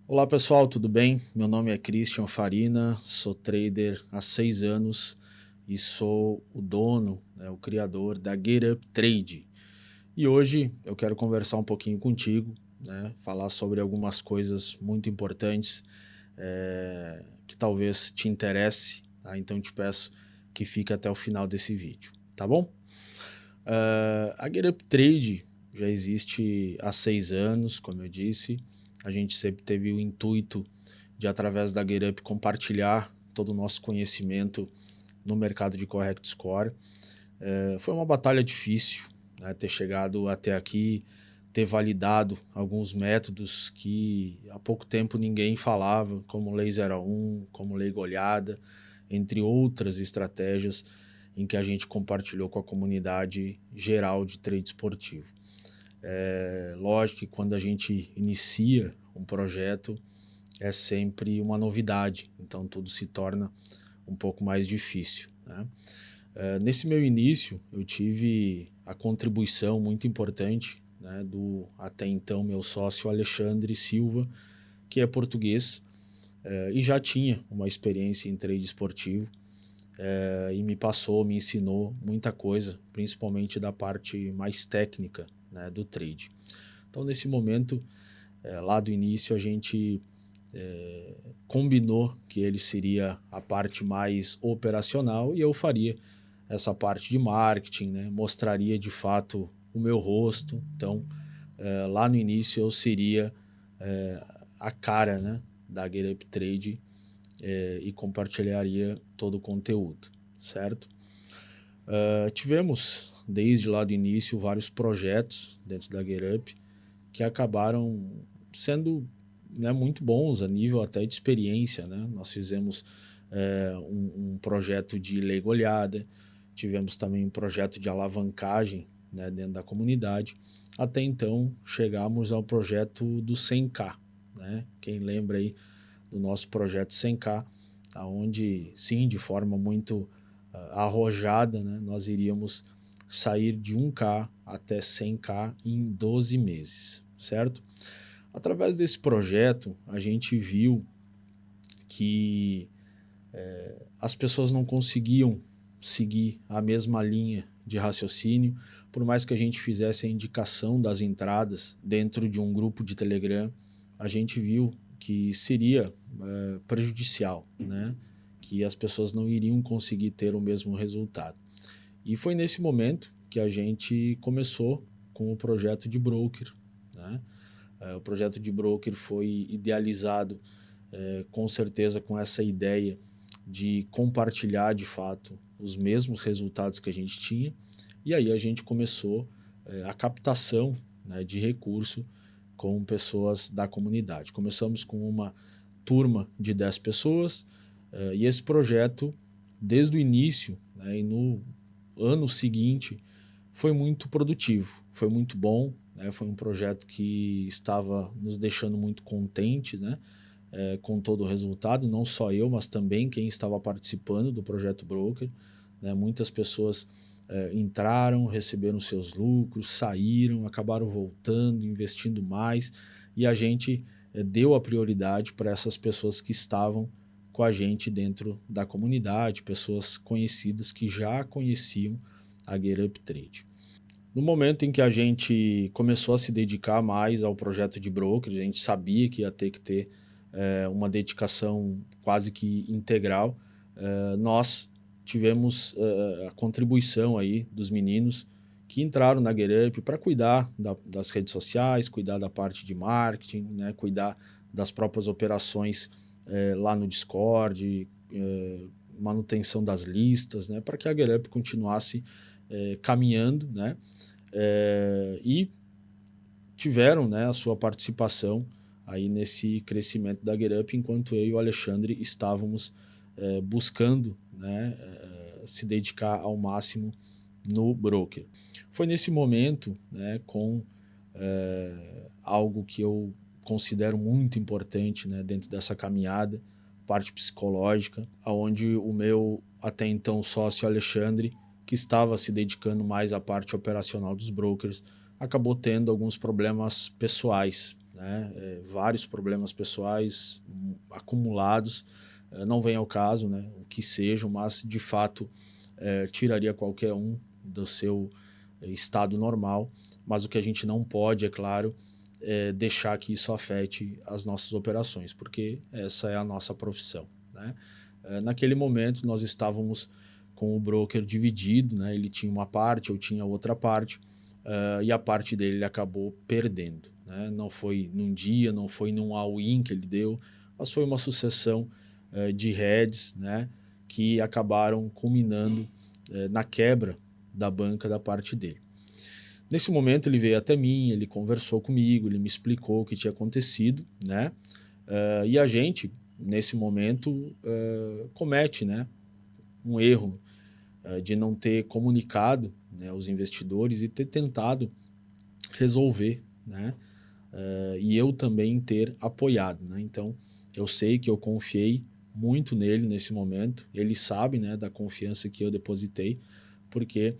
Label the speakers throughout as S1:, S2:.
S1: Olá pessoal, tudo bem? Meu nome é Christian Farina, sou trader há 6 anos e sou o dono, o criador da GetUp Trade. E hoje eu quero conversar um pouquinho contigo, falar sobre algumas coisas muito importantes que talvez te interesse, tá? Então te peço que fique até o final desse vídeo, tá bom? A GetUp Trade já existe há 6 anos, como eu disse. A gente sempre teve o intuito de, através da GetUp, compartilhar todo o nosso conhecimento no mercado de Correct Score. Foi uma batalha difícil, ter chegado até aqui, ter validado alguns métodos que há pouco tempo ninguém falava, como Lei 01, como Lei Goleada, entre outras estratégias em que a gente compartilhou com a comunidade geral de trade esportivo. Lógico que quando a gente inicia um projeto é sempre uma novidade, então tudo se torna um pouco mais difícil, né? Nesse meu início eu tive a contribuição muito importante, do até então meu sócio Alexandre Silva, que é português e já tinha uma experiência em trade esportivo, e me ensinou muita coisa, principalmente da parte mais técnica, do trade. Então nesse momento, lá do início, a gente combinou que ele seria a parte mais operacional e eu faria essa parte de marketing, mostraria de fato o meu rosto. Então lá no início eu seria a cara, da GetUp Trade e compartilharia todo o conteúdo, certo? Tivemos desde lá do início vários projetos dentro da GetUp que acabaram sendo muito bons a nível até de experiência, Nós fizemos um projeto de lei goleada, tivemos também um projeto de alavancagem, dentro da comunidade, até então chegamos ao projeto do 100K, Quem lembra aí do nosso projeto 100K, onde sim, de forma muito arrojada, nós iríamos sair de 1K até 100K em 12 meses, certo? Através desse projeto, a gente viu que as pessoas não conseguiam seguir a mesma linha de raciocínio, por mais que a gente fizesse a indicação das entradas dentro de um grupo de Telegram, a gente viu que seria prejudicial, que as pessoas não iriam conseguir ter o mesmo resultado. E foi nesse momento que a gente começou com o projeto de broker, O projeto de broker foi idealizado com certeza com essa ideia de compartilhar de fato os mesmos resultados que a gente tinha, e aí a gente começou a captação de recurso com pessoas da comunidade. Começamos com uma turma de 10 pessoas e esse projeto, desde o início e no ano seguinte, foi muito produtivo, foi muito bom, foi um projeto que estava nos deixando muito contentes, com todo o resultado, não só eu, mas também quem estava participando do projeto Broker, muitas pessoas entraram, receberam seus lucros, saíram, acabaram voltando, investindo mais, e a gente deu a prioridade para essas pessoas que estavam com a gente dentro da comunidade, pessoas conhecidas que já conheciam a GetUp Trade. No momento em que a gente começou a se dedicar mais ao projeto de broker, a gente sabia que ia ter que ter uma dedicação quase que integral, nós tivemos a contribuição aí dos meninos que entraram na GetUp para cuidar das redes sociais, cuidar da parte de marketing, cuidar das próprias operações lá no Discord, manutenção das listas, para que a GetUp continuasse caminhando, e tiveram a sua participação aí nesse crescimento da GetUp, enquanto eu e o Alexandre estávamos buscando se dedicar ao máximo no broker. Foi nesse momento, com algo que eu considero muito importante dentro dessa caminhada, parte psicológica, onde o meu até então sócio Alexandre, que estava se dedicando mais à parte operacional dos brokers, acabou tendo alguns problemas pessoais, né? Vários problemas pessoais acumulados, não vem ao caso, né? O que sejam, mas de fato tiraria qualquer um do seu estado normal, mas o que a gente não pode, é claro, deixar que isso afete as nossas operações, porque essa é a nossa profissão, né? Naquele momento nós estávamos com o broker dividido, né? Ele tinha uma parte, eu tinha outra parte, e a parte dele ele acabou perdendo, né? Não foi num dia, não foi num all-in que ele deu, mas foi uma sucessão de heads, né? Que acabaram culminando na quebra da banca da parte dele. Nesse momento ele veio até mim, ele conversou comigo, ele me explicou o que tinha acontecido, né? E a gente, nesse momento, comete, né, um erro de não ter comunicado, né, aos investidores e ter tentado resolver, né? E eu também ter apoiado, né? Então, eu sei que eu confiei muito nele nesse momento, ele sabe, né, da confiança que eu depositei, porque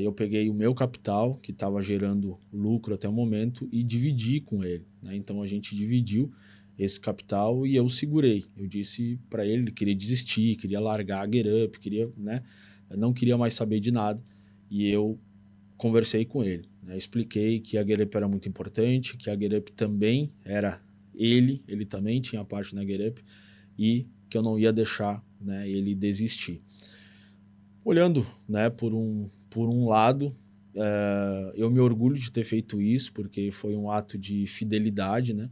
S1: eu peguei o meu capital, que estava gerando lucro até o momento, e dividi com ele, né? Então, a gente dividiu esse capital e eu segurei. Eu disse para ele, ele queria desistir, queria largar a GetUp, queria, né, não queria mais saber de nada, e eu conversei com ele, né? Expliquei que a GetUp era muito importante, que a GetUp também era ele também tinha parte na GetUp e que eu não ia deixar, né, ele desistir. Olhando, né, por um lado, eu me orgulho de ter feito isso, porque foi um ato de fidelidade, né,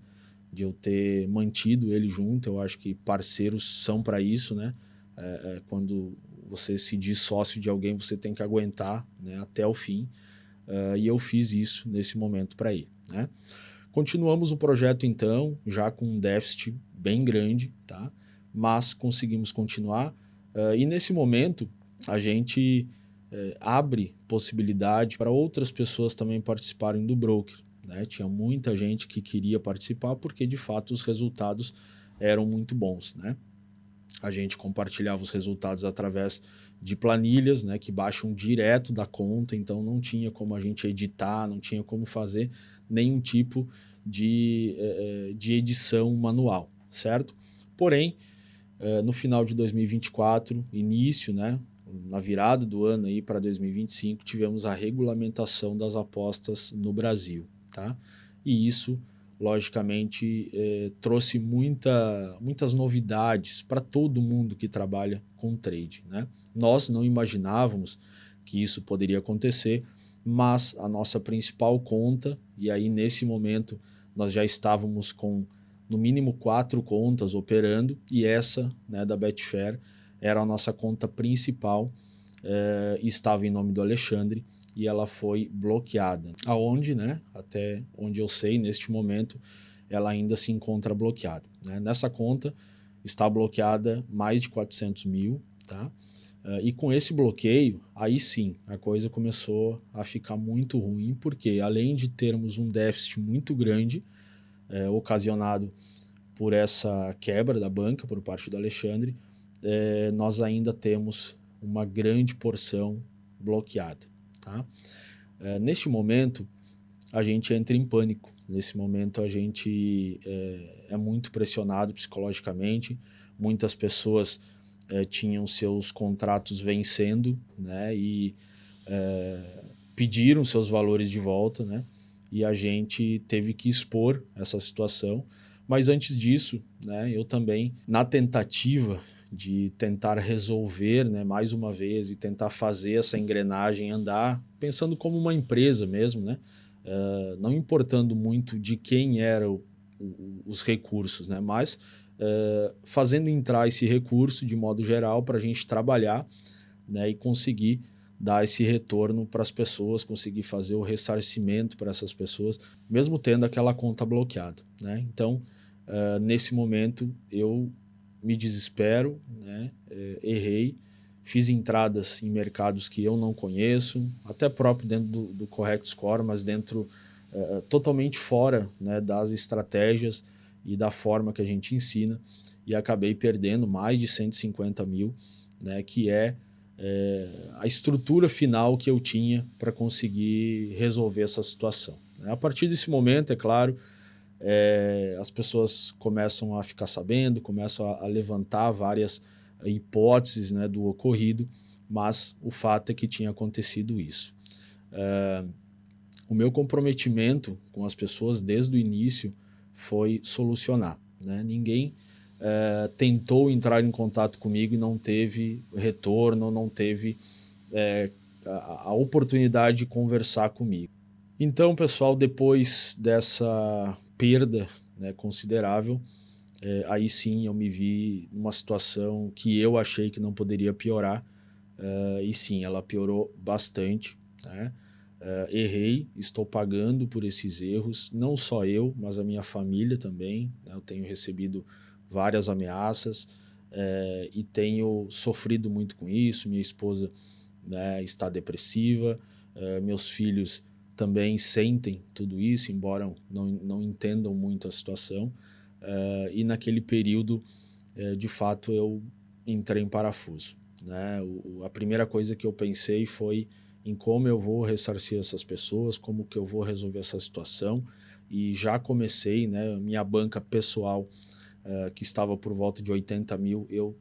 S1: de eu ter mantido ele junto. Eu acho que parceiros são para isso, né? Quando você se diz sócio de alguém, você tem que aguentar, né, até o fim. E eu fiz isso nesse momento para ele, né? Continuamos o projeto então, já com um déficit bem grande, tá? Mas conseguimos continuar. E nesse momento a gente abre possibilidade para outras pessoas também participarem do broker, né? Tinha muita gente que queria participar porque de fato os resultados eram muito bons, né? A gente compartilhava os resultados através de planilhas, né, que baixam direto da conta, então não tinha como a gente editar, não tinha como fazer nenhum tipo de edição manual, certo? Porém, no final de 2024, início, né, na virada do ano aí para 2025, tivemos a regulamentação das apostas no Brasil, tá? E isso logicamente trouxe muitas novidades para todo mundo que trabalha com trade, né? Nós não imaginávamos que isso poderia acontecer, mas a nossa principal conta, e aí nesse momento nós já estávamos com no mínimo 4 contas operando, e essa, né, da Betfair era a nossa conta principal, estava em nome do Alexandre, e ela foi bloqueada. Aonde, né, até onde eu sei, neste momento, ela ainda se encontra bloqueada, né? Nessa conta está bloqueada mais de 400 mil, tá? E com esse bloqueio, aí sim, a coisa começou a ficar muito ruim, porque além de termos um déficit muito grande, ocasionado por essa quebra da banca por parte do Alexandre, nós ainda temos uma grande porção bloqueada, tá? Neste momento, a gente entra em pânico. Nesse momento, a gente é muito pressionado psicologicamente. Muitas pessoas tinham seus contratos vencendo, né, e pediram seus valores de volta, né, e a gente teve que expor essa situação. Mas antes disso, né, eu também, na tentativa de tentar resolver, né, mais uma vez, e tentar fazer essa engrenagem andar, pensando como uma empresa mesmo, né, não importando muito de quem eram os recursos, né, mas fazendo entrar esse recurso de modo geral para a gente trabalhar, né, e conseguir dar esse retorno para as pessoas, conseguir fazer o ressarcimento para essas pessoas, mesmo tendo aquela conta bloqueada, né? Então, nesse momento, eu me desespero, né? Errei, fiz entradas em mercados que eu não conheço, até próprio dentro do Correct Score, mas dentro totalmente fora, né, das estratégias e da forma que a gente ensina, e acabei perdendo mais de 150 mil, né, que é a estrutura final que eu tinha para conseguir resolver essa situação. A partir desse momento, é claro, as pessoas começam a ficar sabendo, começam a levantar várias hipóteses, né, do ocorrido, mas o fato é que tinha acontecido isso. O meu comprometimento com as pessoas desde o início foi solucionar, né? Ninguém tentou entrar em contato comigo e não teve retorno, não teve a oportunidade de conversar comigo. Então, pessoal, depois dessa perda, né, considerável, aí sim eu me vi numa situação que eu achei que não poderia piorar, e sim, ela piorou bastante, né? Errei, estou pagando por esses erros, não só eu, mas a minha família também, né? Eu tenho recebido várias ameaças e tenho sofrido muito com isso. Minha esposa, né, está depressiva, meus filhos também sentem tudo isso, embora não entendam muito a situação, e naquele período, de fato, eu entrei em parafuso, né? A primeira coisa que eu pensei foi em como eu vou ressarcir essas pessoas, como que eu vou resolver essa situação, e já comecei, né, minha banca pessoal, que estava por volta de 80 mil, eu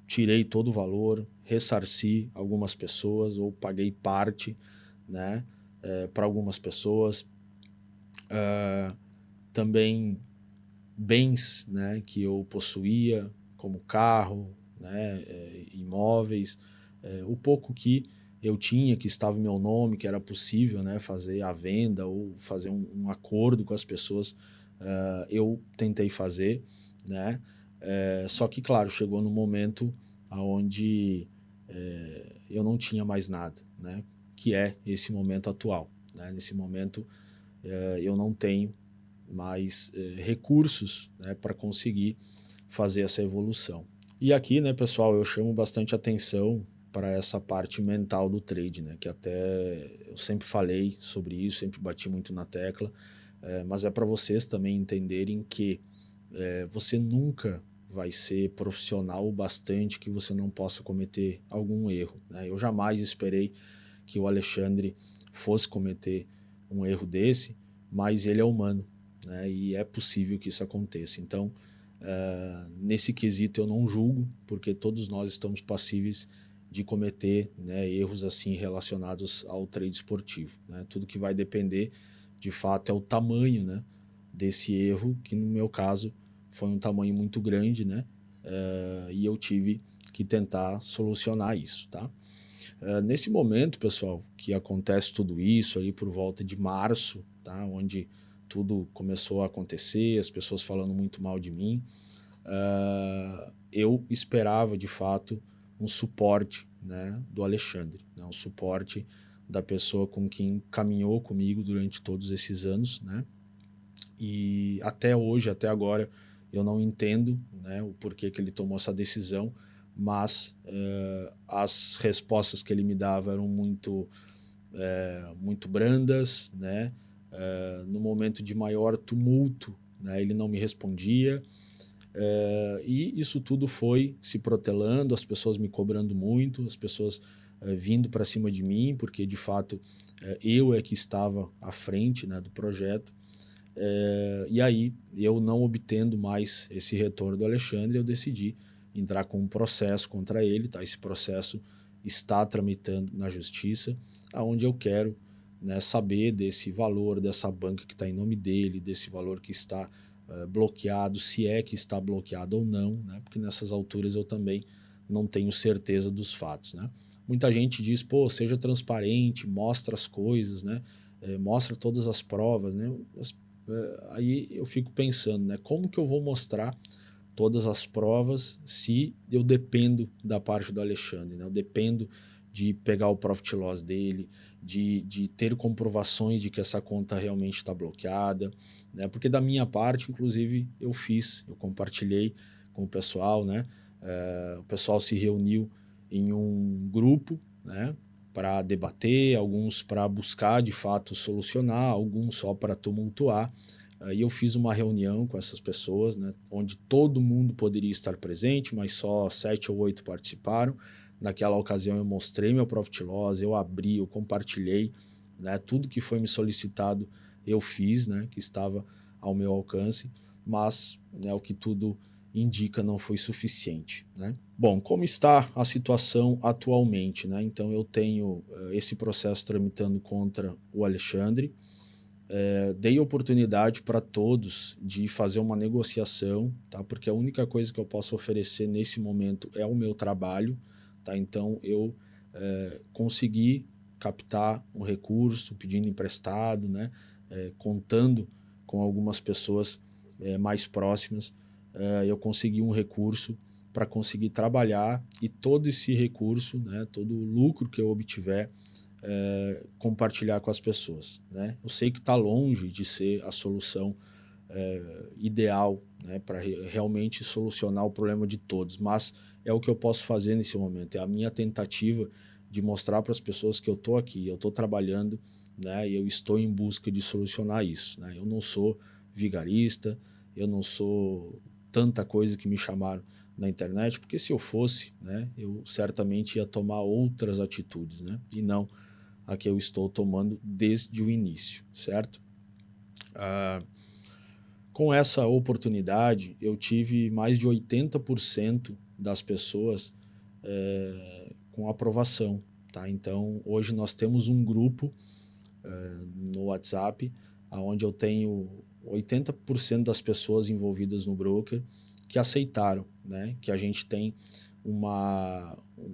S1: tirei todo o valor, ressarci algumas pessoas, ou paguei parte, né, para algumas pessoas. Também bens, né, que eu possuía, como carro, né, imóveis, o pouco que eu tinha, que estava em meu nome, que era possível, né, fazer a venda ou fazer um acordo com as pessoas, eu tentei fazer, né, só que, claro, chegou no momento onde eu não tinha mais nada, né, que é esse momento atual, né. Nesse momento eu não tenho mais recursos, né, para conseguir fazer essa evolução. E aqui, né, pessoal, eu chamo bastante atenção para essa parte mental do trade, né, que até eu sempre falei sobre isso, sempre bati muito na tecla, mas é para vocês também entenderem que você nunca vai ser profissional o bastante que você não possa cometer algum erro, né? Eu jamais esperei que o Alexandre fosse cometer um erro desse, mas ele é humano, né? E é possível que isso aconteça. Então, nesse quesito eu não julgo, porque todos nós estamos passíveis de cometer, né, erros assim relacionados ao trade esportivo, né? Tudo que vai depender, de fato, é o tamanho, né, desse erro, que no meu caso foi um tamanho muito grande, né? E eu tive que tentar solucionar isso, tá? Nesse momento, pessoal, que acontece tudo isso ali por volta de março, tá? Onde tudo começou a acontecer, as pessoas falando muito mal de mim, eu esperava de fato um suporte, né, do Alexandre, né, um suporte da pessoa com quem caminhou comigo durante todos esses anos, né? E até hoje, até agora, eu não entendo, né, o porquê que ele tomou essa decisão, mas as respostas que ele me dava eram muito brandas, né? No momento de maior tumulto, né, ele não me respondia, e isso tudo foi se protelando, as pessoas me cobrando muito, as pessoas vindo para cima de mim, porque de fato eu é que estava à frente, né, do projeto. E aí, eu não obtendo mais esse retorno do Alexandre, eu decidi entrar com um processo contra ele, tá? Esse processo está tramitando na justiça, aonde eu quero, né, saber desse valor, dessa banca que está em nome dele, desse valor que está bloqueado, se é que está bloqueado ou não, né? Porque nessas alturas eu também não tenho certeza dos fatos, né? Muita gente diz, pô, seja transparente, mostra as coisas, né? Mostra todas as provas, né? Aí eu fico pensando, né? Como que eu vou mostrar todas as provas se eu dependo da parte do Alexandre, né? Eu dependo de pegar o profit loss dele, de ter comprovações de que essa conta realmente está bloqueada, né? Porque da minha parte, inclusive, eu compartilhei com o pessoal, né? O pessoal se reuniu em um grupo, né, para debater, alguns para buscar de fato solucionar, alguns só para tumultuar. E eu fiz uma reunião com essas pessoas, né, onde todo mundo poderia estar presente, mas só 7 ou 8 participaram, Naquela ocasião eu mostrei meu Profit Loss, eu abri, eu compartilhei, né? Tudo que foi me solicitado eu fiz, né? Que estava ao meu alcance, mas, né, o que tudo indica não foi suficiente, né? Bom, como está a situação atualmente, né? Então eu tenho esse processo tramitando contra o Alexandre. Dei oportunidade para todos de fazer uma negociação, tá? Porque a única coisa que eu posso oferecer nesse momento é o meu trabalho, tá? Então eu consegui captar um recurso pedindo emprestado, né? Contando com algumas pessoas mais próximas, eu consegui um recurso para conseguir trabalhar, e todo esse recurso, né? Todo o lucro que eu obtiver, compartilhar com as pessoas, né? Eu sei que está longe de ser a solução ideal, né, para realmente solucionar o problema de todos, mas é o que eu posso fazer nesse momento, é a minha tentativa de mostrar para as pessoas que eu estou aqui, eu estou trabalhando, né, e eu estou em busca de solucionar isso, né? Eu não sou vigarista, eu não sou tanta coisa que me chamaram na internet, porque se eu fosse, né, eu certamente ia tomar outras atitudes, né, e não a que eu estou tomando desde o início, certo? Com essa oportunidade, eu tive mais de 80% das pessoas com aprovação, tá? Então, hoje nós temos um grupo no WhatsApp, onde eu tenho 80% das pessoas envolvidas no broker que aceitaram, né? Que a gente tem um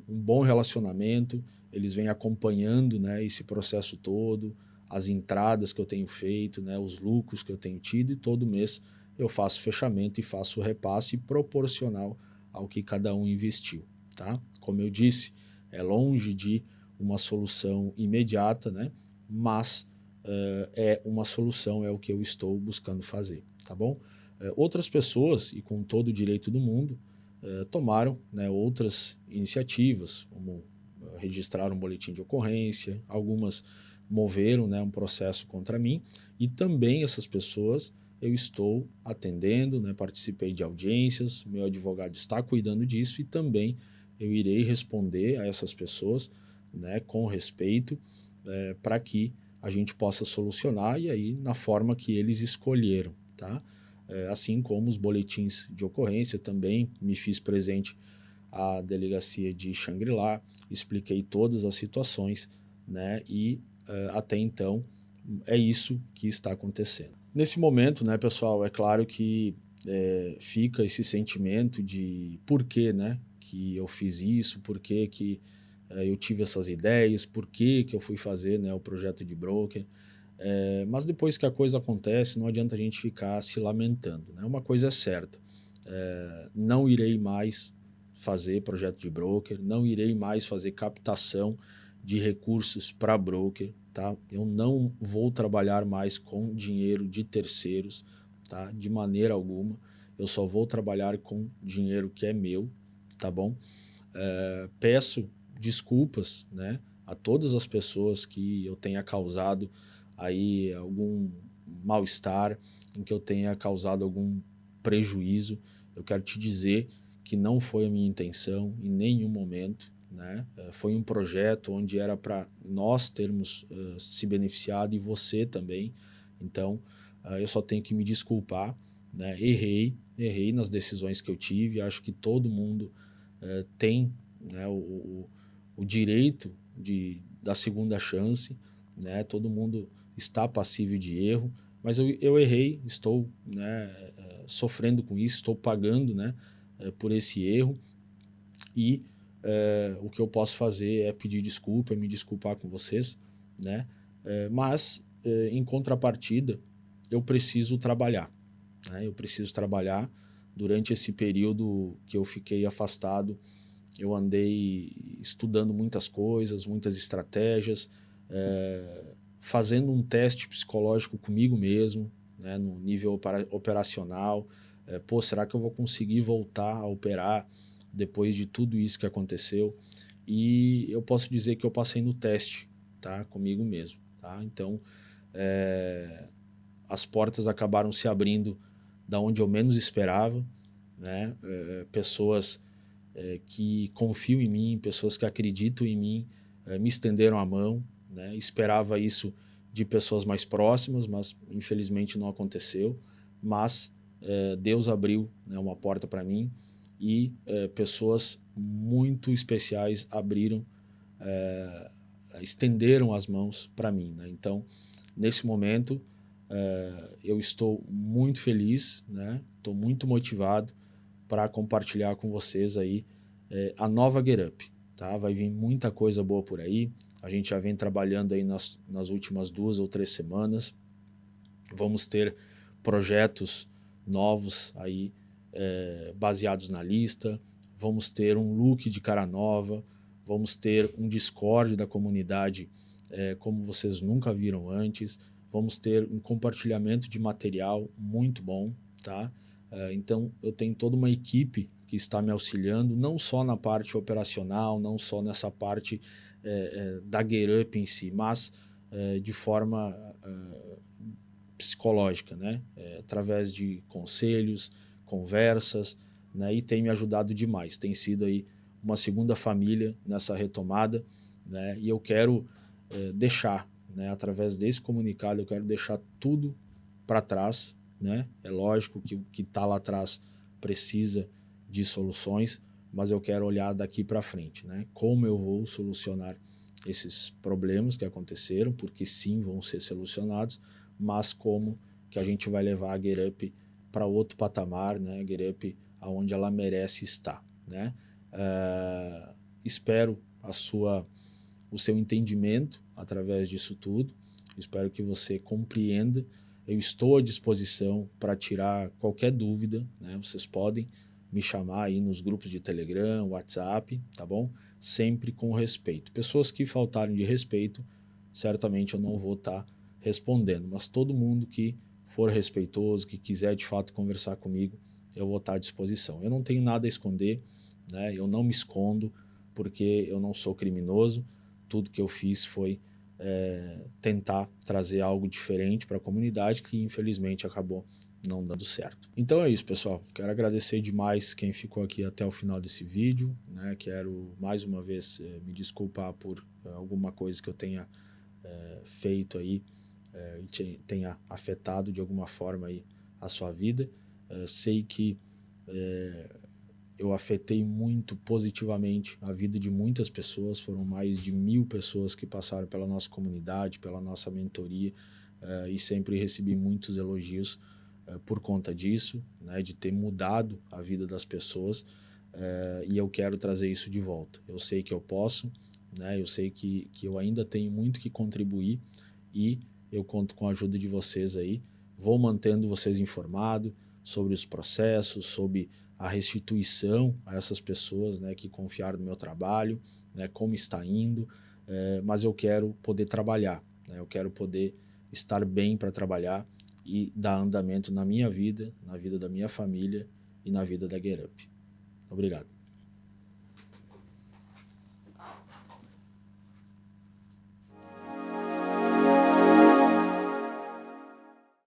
S1: bom relacionamento, eles vêm acompanhando, né, esse processo todo, as entradas que eu tenho feito, né, os lucros que eu tenho tido, e todo mês eu faço fechamento e faço o repasse proporcional ao que cada um investiu, tá? Como eu disse, é longe de uma solução imediata, né? Mas é uma solução, é o que eu estou buscando fazer, tá bom? Outras pessoas, e com todo o direito do mundo, tomaram, né, outras iniciativas, como registrar um boletim de ocorrência, algumas moveram, né, um processo contra mim, e também essas pessoas eu estou atendendo, né, participei de audiências, meu advogado está cuidando disso, e também eu irei responder a essas pessoas, né, com respeito, para que a gente possa solucionar, e aí na forma que eles escolheram, tá? Assim como os boletins de ocorrência, também me fiz presente à delegacia de Xangri-Lá, expliquei todas as situações, né? E até então é isso que está acontecendo. Nesse momento, né, pessoal, é claro que fica esse sentimento de por que, né, que eu fiz isso, por que eu tive essas ideias, por que eu fui fazer, né, o projeto de broker. Mas depois que a coisa acontece, não adianta a gente ficar se lamentando, né? Uma coisa é certa, não irei mais fazer projeto de broker, não irei mais fazer captação de recursos para broker, tá? Eu não vou trabalhar mais com dinheiro de terceiros, tá? De maneira alguma. Eu só vou trabalhar com dinheiro que é meu, tá bom? Peço desculpas, né, a todas as pessoas que eu tenha causado aí algum mal-estar, em que eu tenha causado algum prejuízo. Eu quero te dizer que não foi a minha intenção em nenhum momento, né? Foi um projeto onde era para nós termos se beneficiado, e você também. Então, eu só tenho que me desculpar, né? Errei nas decisões que eu tive. Acho que todo mundo tem, né, o direito da segunda chance, né? Todo mundo está passível de erro, mas eu errei, estou, né, sofrendo com isso, estou pagando, né, por esse erro, e o que eu posso fazer é pedir desculpa, me desculpar com vocês, né? Mas em contrapartida eu preciso trabalhar, né? Eu preciso trabalhar. Durante esse período que eu fiquei afastado, eu andei estudando muitas coisas, muitas estratégias, fazendo um teste psicológico comigo mesmo, né, no nível operacional. Pô, será que eu vou conseguir voltar a operar depois de tudo isso que aconteceu? E eu posso dizer que eu passei no teste, tá, comigo mesmo, tá? Então, as portas acabaram se abrindo da onde eu menos esperava, né? Pessoas que confiam em mim, pessoas que acreditam em mim, me estenderam a mão, né? Esperava isso de pessoas mais próximas, mas infelizmente não aconteceu. Mas Deus abriu, né, uma porta para mim e pessoas muito especiais abriram, estenderam as mãos para mim, né? Então, nesse momento, eu estou muito feliz, né? Estou muito motivado para compartilhar com vocês aí a nova GetUp, tá? Vai vir muita coisa boa por aí. A gente já vem trabalhando aí nas últimas 2 ou 3 semanas. Vamos ter projetos novos aí baseados na lista. Vamos ter um look de cara nova. Vamos ter um Discord da comunidade como vocês nunca viram antes. Vamos ter um compartilhamento de material muito bom, tá? Então, eu tenho toda uma equipe que está me auxiliando, não só na parte operacional, não só nessa parte da GetUp em si, mas de forma psicológica, né? Através de conselhos, conversas, né? E tem me ajudado demais. Tem sido aí uma segunda família nessa retomada, né? E eu quero deixar, né? Através desse comunicado, eu quero deixar tudo para trás, né? É lógico que o que está lá atrás precisa de soluções, mas eu quero olhar daqui para frente, né? Como eu vou solucionar esses problemas que aconteceram, porque sim, vão ser solucionados, mas como que a gente vai levar a GetUp para outro patamar, né? A GetUp aonde ela merece estar, né? Espero o seu entendimento através disso tudo. Espero que você compreenda. Eu estou à disposição para tirar qualquer dúvida, né? Vocês podem me chamar aí nos grupos de Telegram, WhatsApp, tá bom? Sempre com respeito. Pessoas que faltarem de respeito, certamente eu não vou estar respondendo, mas todo mundo que for respeitoso, que quiser de fato conversar comigo, eu vou estar à disposição. Eu não tenho nada a esconder, né? Eu não me escondo porque eu não sou criminoso. Tudo que eu fiz foi tentar trazer algo diferente para a comunidade que infelizmente acabou não dando certo. Então é isso, pessoal. Quero agradecer demais quem ficou aqui até o final desse vídeo, né? Quero mais uma vez me desculpar por alguma coisa que eu tenha feito aí e tenha afetado de alguma forma aí a sua vida. Sei que eu afetei muito positivamente a vida de muitas pessoas. Foram mais de 1000 pessoas que passaram pela nossa comunidade, pela nossa mentoria, e sempre recebi muitos elogios por conta disso, né, de ter mudado a vida das pessoas, e eu quero trazer isso de volta. Eu sei que eu posso, né, eu sei que eu ainda tenho muito que contribuir e eu conto com a ajuda de vocês aí. Vou mantendo vocês informados sobre os processos, sobre a restituição a essas pessoas, né, que confiaram no meu trabalho, né, como está indo, mas eu quero poder trabalhar, né, eu quero poder estar bem para trabalhar e dar andamento na minha vida, na vida da minha família e na vida da GetUp. Obrigado.